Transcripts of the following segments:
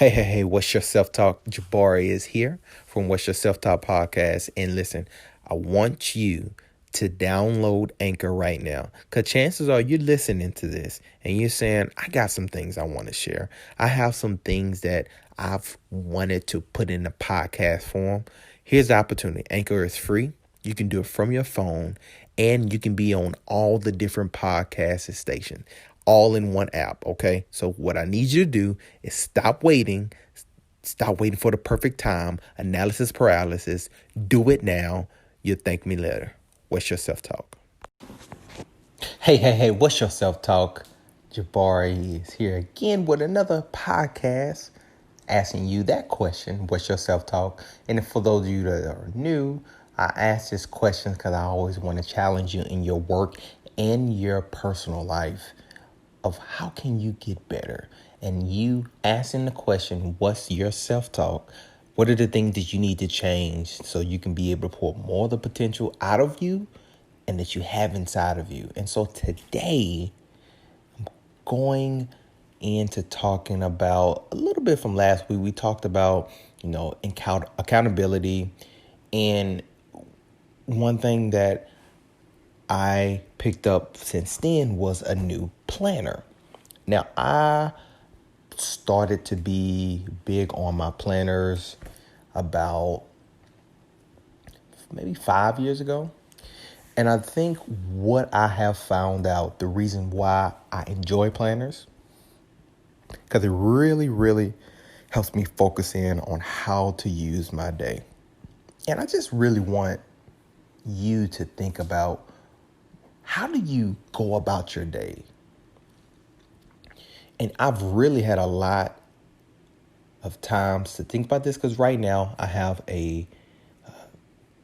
Hey, what's your self talk? Jabari is here from What's Your Self Talk podcast. And listen, I want you to download Anchor right now. Because chances are you're listening to this and you're saying, I got some things I want to share. I have some things that I've wanted to put in a podcast form. Here's the opportunity. Anchor is free. You can do it from your phone and you can be on all the different podcast stations all in one app. Okay. So what I need you to do is stop waiting. Stop waiting for the perfect time. Analysis paralysis. Do it now. You'll thank me later. What's your self talk? Hey, what's your self talk? Jabari is here again with another podcast asking you that question. What's your self talk? And for those of you that are new, I ask this question because I always want to challenge you in your work and your personal life of how can you get better? And you asking the question, what's your self-talk? What are the things that you need to change so you can be able to pull more of the potential out of you and that you have inside of you? And so today, I'm going into talking about a little bit from last week. We talked about, accountability. And one thing that I picked up since then was a new planner. Now, I started to be big on my planners about maybe 5 years ago. And I think what I have found out, the reason why I enjoy planners, because it really helps me focus in on how to use my day. And I just really want you to think about, how do you go about your day? And I've really had a lot of times to think about this because right now I have a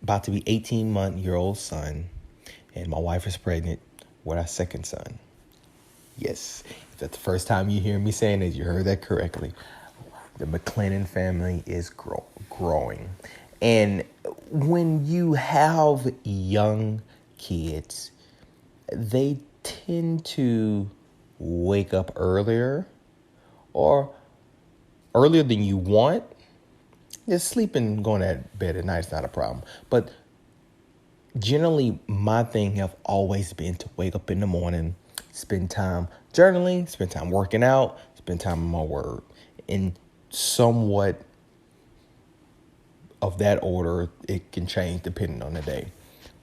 about to be 18-month-old son, and my wife is pregnant with our second son. Yes, if that's the first time you hear me saying it, you heard that correctly. The McLennan family is growing. And when you have young kids, they tend to wake up earlier or earlier than you want. Just sleeping, going to bed at night is not a problem. But generally, my thing have always been to wake up in the morning, spend time journaling, spend time working out, spend time in my word. In somewhat of that order, it can change depending on the day.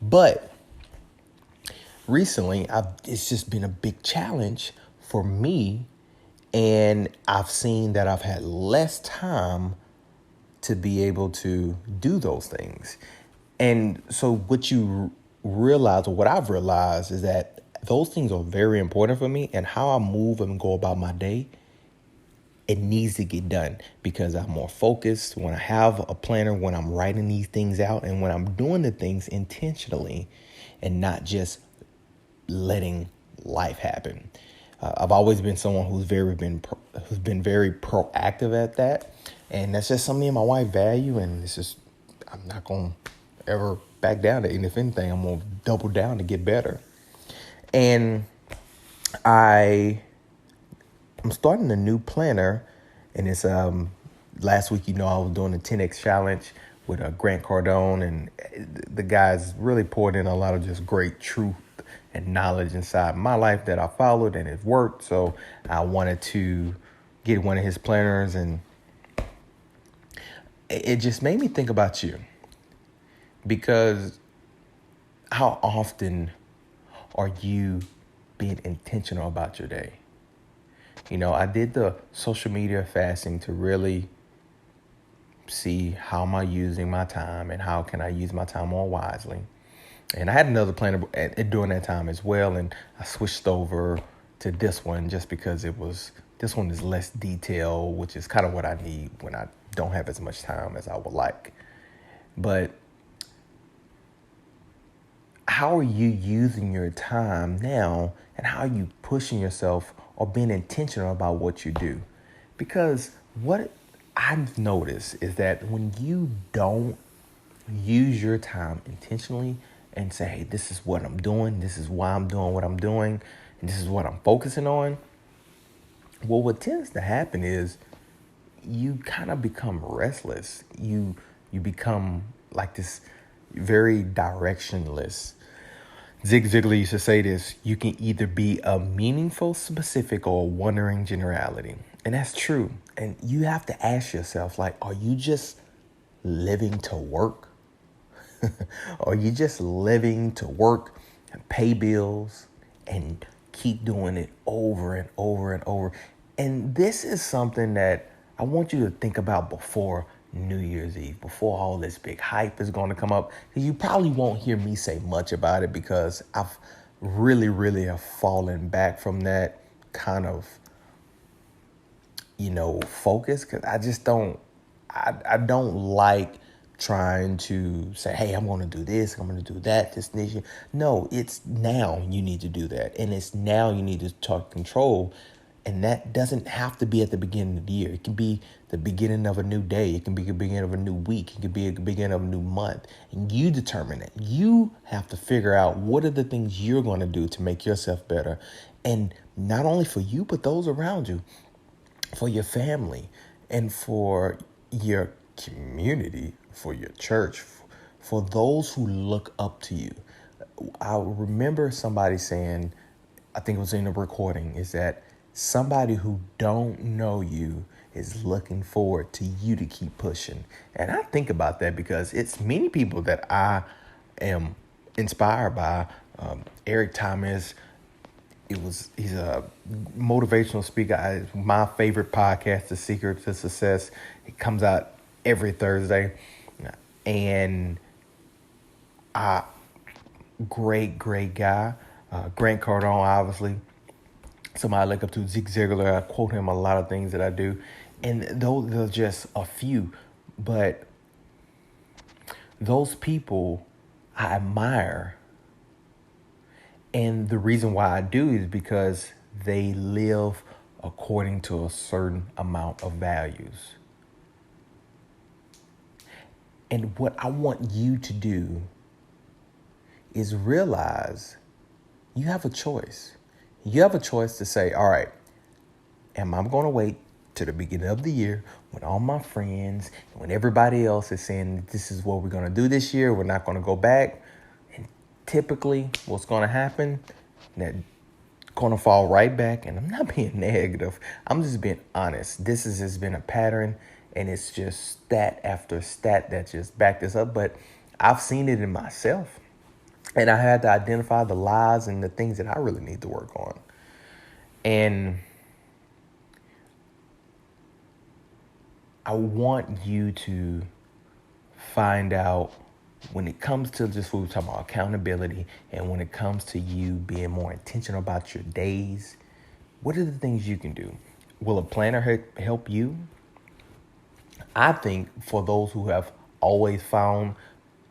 But recently, it's just been a big challenge for me, and I've seen that I've had less time to be able to do those things. And so what you realize, or what I've realized, is that those things are very important for me, and how I move and go about my day, it needs to get done because I'm more focused when I have a planner, when I'm writing these things out, and when I'm doing the things intentionally and not just letting life happen. I've always been someone who's been very proactive at that, and that's just something me and my wife value. And it's just, I'm not gonna ever back down. And if anything, I'm gonna double down to get better. And I'm starting a new planner, and it's last week. I was doing the 10X challenge with Grant Cardone, and the guys really poured in a lot of just great truth and knowledge inside my life that I followed, and it worked. So I wanted to get one of his planners, and it just made me think about you, because how often are you being intentional about your day? I did the social media fasting to really see how am I using my time and how can I use my time more wisely. And I had another planner during that time as well, and I switched over to this one just because this one is less detailed, which is kind of what I need when I don't have as much time as I would like. But how are you using your time now, and how are you pushing yourself or being intentional about what you do? Because what I've noticed is that when you don't use your time intentionally and say, hey, this is what I'm doing, this is why I'm doing what I'm doing, and this is what I'm focusing on, well, what tends to happen is you kind of become restless. You become like this very directionless. Zig Ziglar used to say this: you can either be a meaningful specific or a wandering generality. And that's true. And you have to ask yourself, like, are you just living to work? Are you just living to work and pay bills and keep doing it over and over and over? And this is something that I want you to think about before New Year's Eve, before all this big hype is going to come up. You probably won't hear me say much about it because I've really have fallen back from that kind of, focus, because I just don't, I don't like trying to say, hey, I'm going to do this, I'm going to do that, this year. No, it's now you need to do that. And it's now you need to talk control. And that doesn't have to be at the beginning of the year. It can be the beginning of a new day. It can be the beginning of a new week. It can be the beginning of a new month. And you determine it. You have to figure out what are the things you're going to do to make yourself better. And not only for you, but those around you, for your family, and for your community, for your church, for those who look up to you. I remember somebody saying, I think it was in a recording, is that somebody who don't know you is looking forward to you to keep pushing. And I think about that because it's many people that I am inspired by. Eric Thomas, he's a motivational speaker. My favorite podcast, The Secret to Success. It comes out every Thursday. And great guy. Grant Cardone, obviously. Somebody I look up to, Zig Ziglar. I quote him a lot of things that I do. And those are just a few. But those people I admire. And the reason why I do is because they live according to a certain amount of values. And what I want you to do is realize you have a choice. You have a choice to say, all right, am I going to wait to the beginning of the year when all my friends, when everybody else is saying this is what we're going to do this year, we're not going to go back? And typically what's going to happen, that going to fall right back. And I'm not being negative. I'm just being honest. This has just been a pattern, and it's just stat after stat that just back this up. But I've seen it in myself. And I had to identify the lies and the things that I really need to work on. And I want you to find out, when it comes to just what we're talking about, accountability, and when it comes to you being more intentional about your days, what are the things you can do? Will a planner help you? I think for those who have always found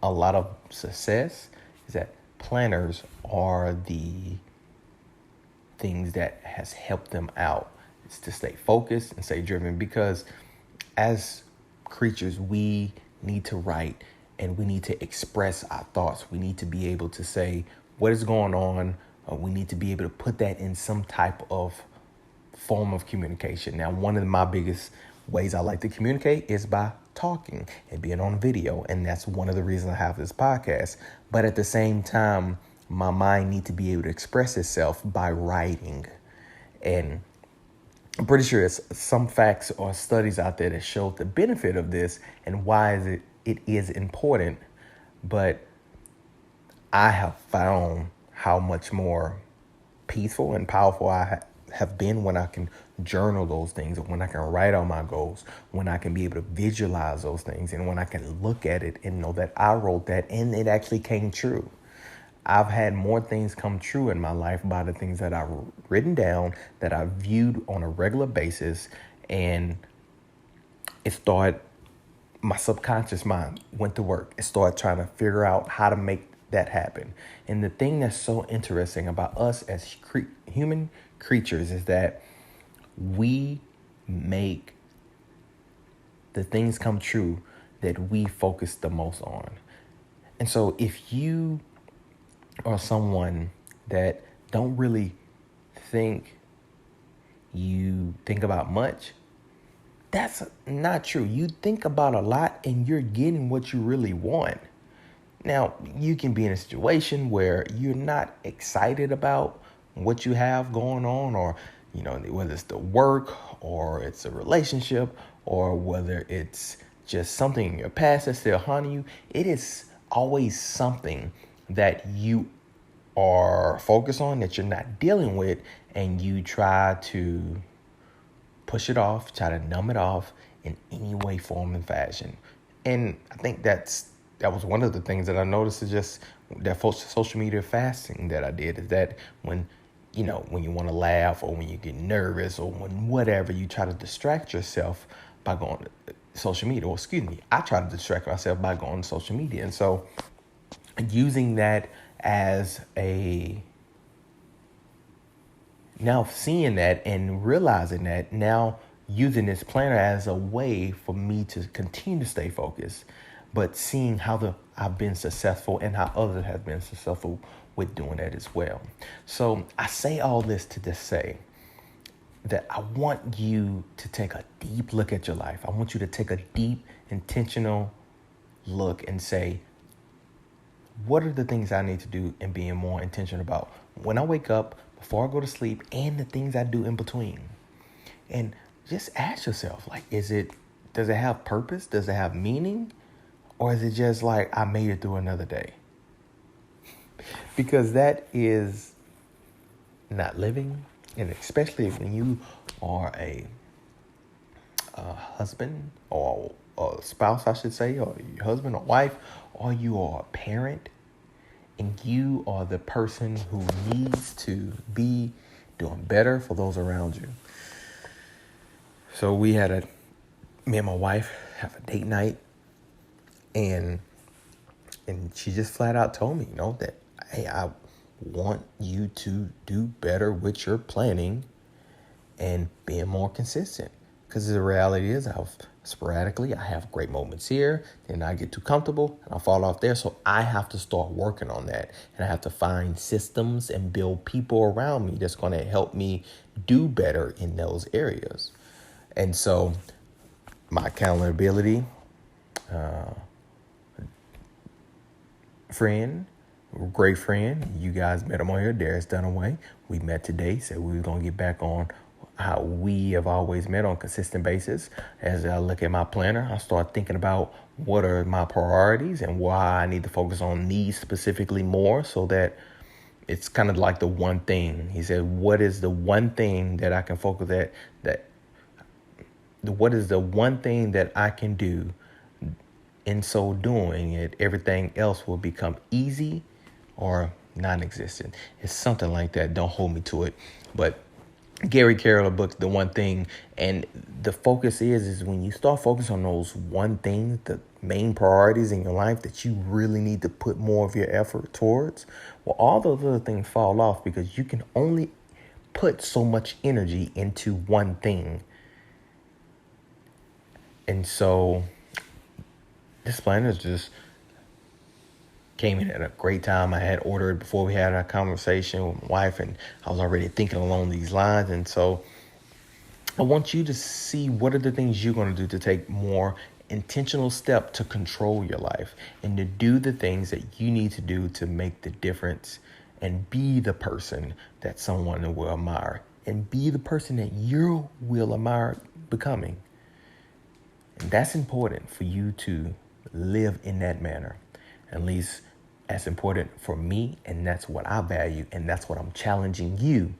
a lot of success, is that planners are the things that has helped them out. It's to stay focused and stay driven, because as creatures, we need to write and we need to express our thoughts. We need to be able to say what is going on. We need to be able to put that in some type of form of communication. Now, one of my biggest ways I like to communicate is by talking and being on video. And that's one of the reasons I have this podcast. But at the same time, my mind needs to be able to express itself by writing. And I'm pretty sure there's some facts or studies out there that show the benefit of this and why it is important. But I have found how much more peaceful and powerful I have been when I can journal those things, when I can write on my goals, when I can be able to visualize those things, and when I can look at it and know that I wrote that and it actually came true. I've had more things come true in my life by the things that I've written down, that I viewed on a regular basis, and it started, my subconscious mind went to work. It started trying to figure out how to make that happen. And the thing that's so interesting about us as human creatures is that we make the things come true that we focus the most on. And so if you are someone that don't really think you think about much, That's not true. You think about a lot and you're getting what you really want. Now, you can be in a situation where you're not excited about what you have going on, or, whether it's the work or it's a relationship or whether it's just something in your past that's still haunting you. It is always something that you are focused on that you're not dealing with, and you try to push it off, try to numb it off in any way, form, and fashion. And I think that was one of the things that I noticed, is just that social media fasting that I did, is that when when you want to laugh, or when you get nervous, or when whatever, you try to distract yourself by going to social media. Or excuse me, I try to distract myself by going to social media. And so using that as now seeing that and realizing that, now using this planner as a way for me to continue to stay focused, but seeing how I've been successful and how others have been successful with doing that as well. So I say all this to just say that I want you to take a deep look at your life. I want you to take a deep, intentional look and say, what are the things I need to do and being more intentional about when I wake up, before I go to sleep, and the things I do in between? And just ask yourself, like, does it have purpose? Does it have meaning? Or is it just like, I made it through another day? Because that is not living. And especially when you are a husband, or a spouse, I should say, or your husband or wife, or you are a parent, and you are the person who needs to be doing better for those around you. So me and my wife have a date night, and she just flat out told me, that, hey, I want you to do better with your planning and being more consistent. Because the reality is, I have great moments here, then I get too comfortable and I fall off there. So I have to start working on that. And I have to find systems and build people around me that's going to help me do better in those areas. And so my accountability great friend, you guys met him on here, Darius Dunaway. We met today, said we were going to get back on how we have always met on a consistent basis. As I look at my planner, I start thinking about what are my priorities and why I need to focus on these specifically more, so that it's kind of like the one thing. He said, what is the one thing that I can focus what is the one thing that I can do? In so doing it, everything else will become easy or non-existent. It's something like that. Don't hold me to it. But Gary Carroll book, The One Thing, and the focus is when you start focusing on those one things, the main priorities in your life that you really need to put more of your effort towards, well, all those other things fall off, because you can only put so much energy into one thing. And so this planner just came in at a great time. I had ordered before we had our conversation with my wife, and I was already thinking along these lines. And so I want you to see what are the things you're going to do to take more intentional step to control your life and to do the things that you need to do to make the difference and be the person that someone will admire, and be the person that you will admire becoming. And that's important for you to live in that manner. At least that's important for me, and that's what I value, and that's what I'm challenging you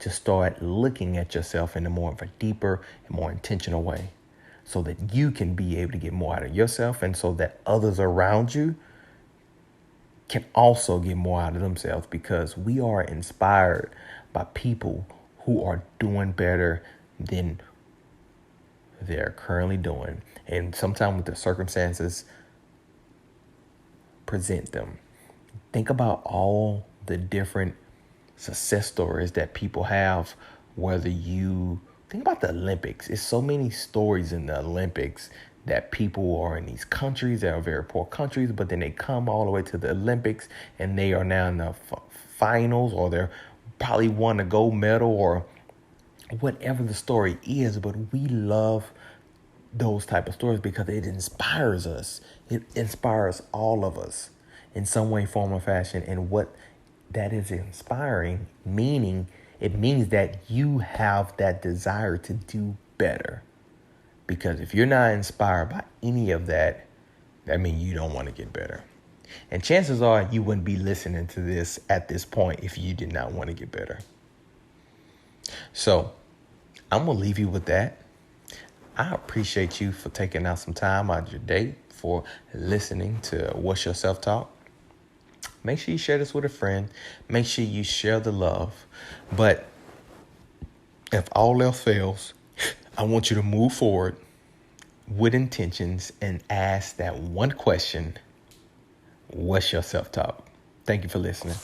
to start looking at yourself in a more of a deeper and more intentional way, so that you can be able to get more out of yourself, and so that others around you can also get more out of themselves, because we are inspired by people who are doing better than they're currently doing. And sometimes with the circumstances present them. Think about all the different success stories that people have, whether you think about the Olympics. It's so many stories in the Olympics that people are in these countries that are very poor countries, but then they come all the way to the Olympics and they are now in the finals, or they're probably won a gold medal, or whatever the story is. But we love those type of stories because it inspires us. It inspires all of us in some way, form, or fashion. And what that is inspiring, meaning it means that you have that desire to do better. Because if you're not inspired by any of that, that means you don't want to get better. And chances are you wouldn't be listening to this at this point if you did not want to get better. So I'm going to leave you with that. I appreciate you for taking out some time out of your day for listening to What's Your Self-Talk. Make sure you share this with a friend. Make sure you share the love. But if all else fails, I want you to move forward with intentions and ask that one question: what's your self-talk? Thank you for listening.